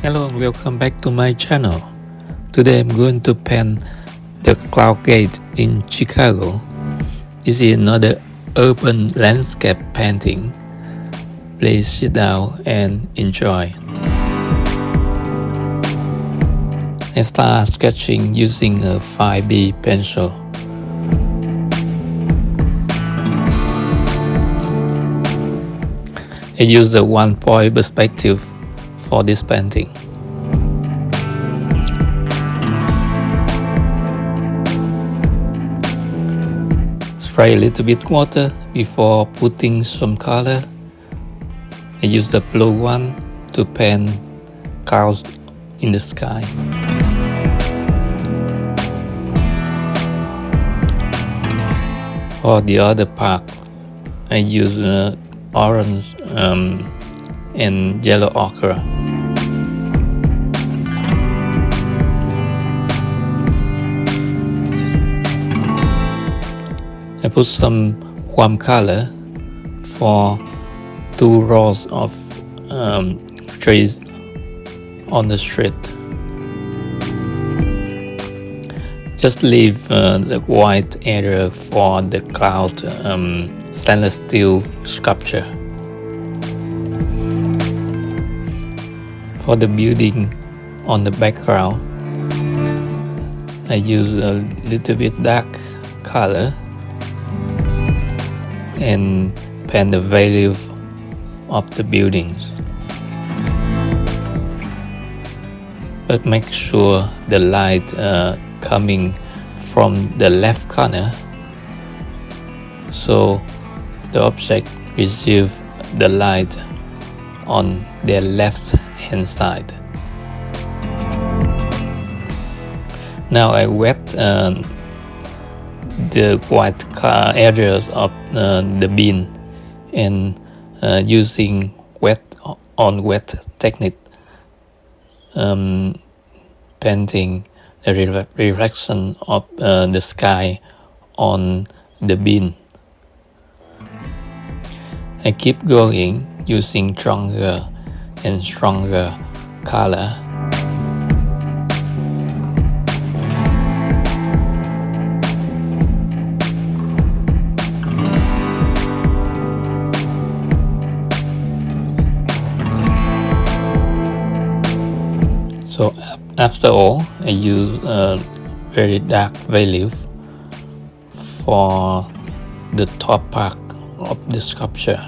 Hello and welcome back to my channel. Today I'm going to paint the Cloud Gate in Chicago. This is another urban landscape painting. Please sit down and enjoy. I start sketching using a 5B pencil. I use the one-point perspective for this painting. Spray a little bit water before putting some color. I use the blue one to paint clouds in the sky. For the other part, I use orange and yellow ochre. I put some warm color for 2 rows of trees on the street. Just leave the white area for the cloud stainless steel sculpture. For the building on the background, I use a little bit dark color and paint the value of the buildings. But make sure the light coming from the left corner, so the object receive the light on their left hand side. Now I wet the white areas of the bin and using wet on wet technique, painting the reflection of the sky on the bin. I keep going using stronger and stronger color. So after all, I use a very dark value for the top part of the sculpture.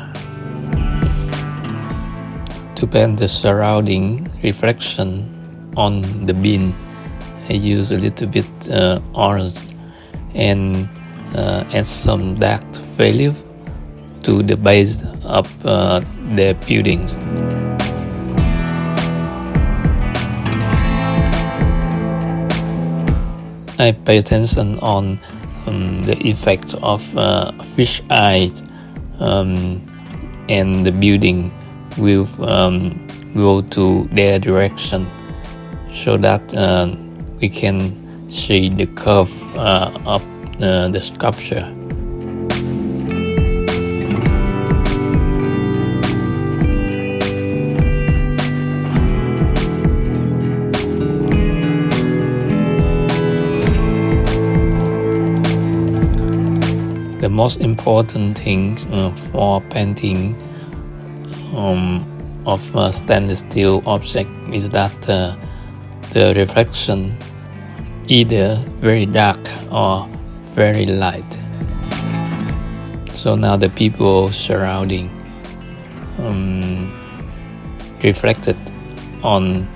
To paint the surrounding reflection on the bin, I use a little bit orange and add some dark value to the base of the buildings. I pay attention on the effect of fish eye and the building will go to their direction, so that we can see the curve of the sculpture. The most important thing for painting of a stainless steel object is that the reflection either very dark or very light. So now the people surrounding reflected on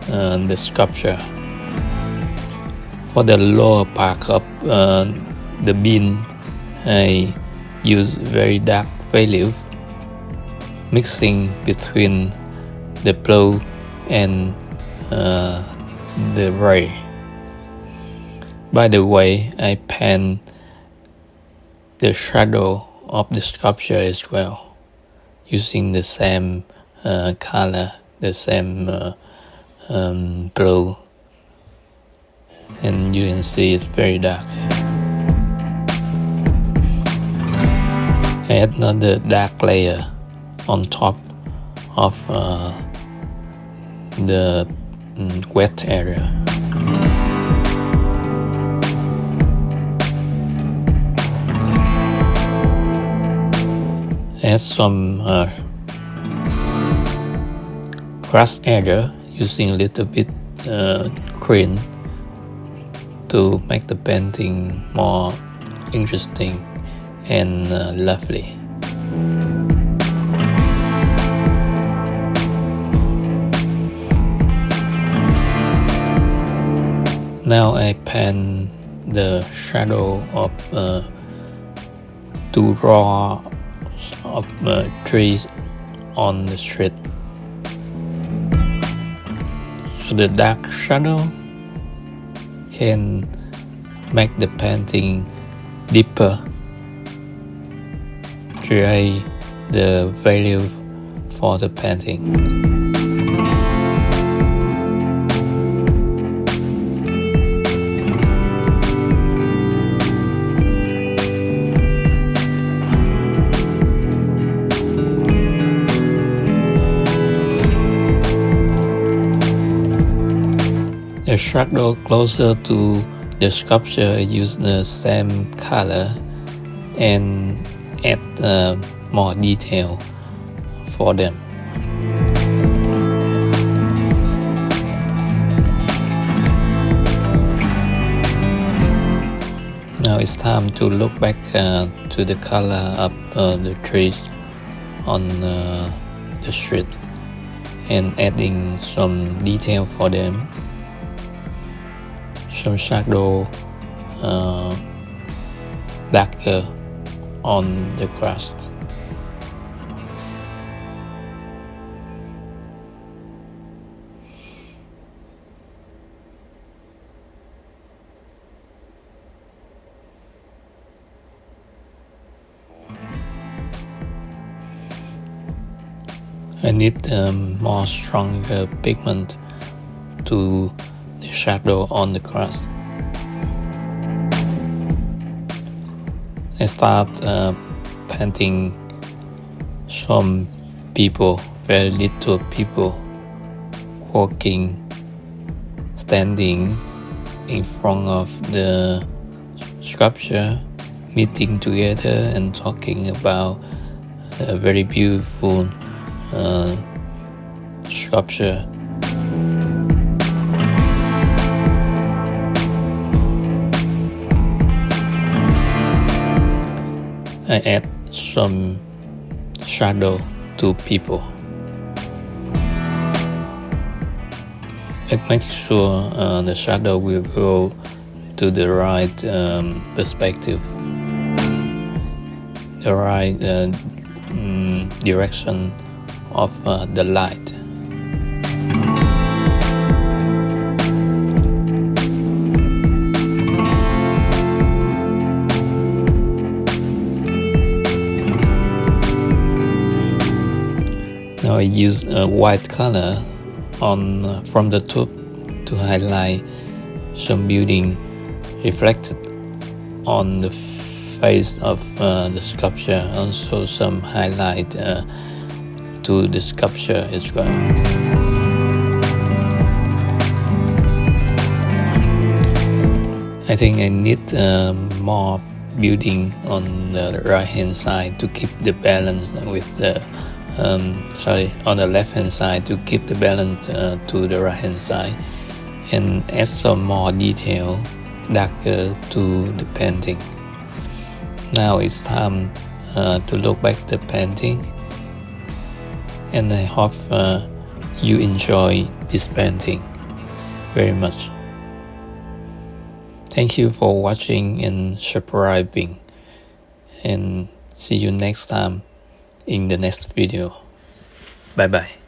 the sculpture. For the lower part of the bin, I use very dark value, mixing between the blue and the gray. By the way, I paint the shadow of the sculpture as well, using the same color, the same blue, and you can see it's very dark. Add another dark layer on top of the wet area. Add some grass area using a little bit green to make the painting more interesting and lovely. Now I paint the shadow of 2 rows of trees on the street. So the dark shadow can make the painting deeper, create the value for the painting. The shadow closer to the sculpture, I use the same color and add more detail for them. Now it's time to look back to the color of the trees on the street and adding some detail for them. Some shadow darker on the grass. I need more stronger pigment to the shadow on the grass. I start painting some people, very little people, walking, standing in front of the sculpture, meeting together and talking about a very beautiful sculpture. I add some shadow to people. I make sure the shadow will go to the right perspective, the right direction of the light. Now I use a white color from the top to highlight some building reflected on the face of the sculpture, also some highlight to the sculpture as well. I think I need more building on the right hand side to keep the balance with the on the left hand side to keep the balance to the right hand side, and add some more detail darker to the painting. Now it's time to look back the painting, and I hope you enjoy this painting very much. Thank you for watching and subscribing, and see you next time in the next video. Bye bye.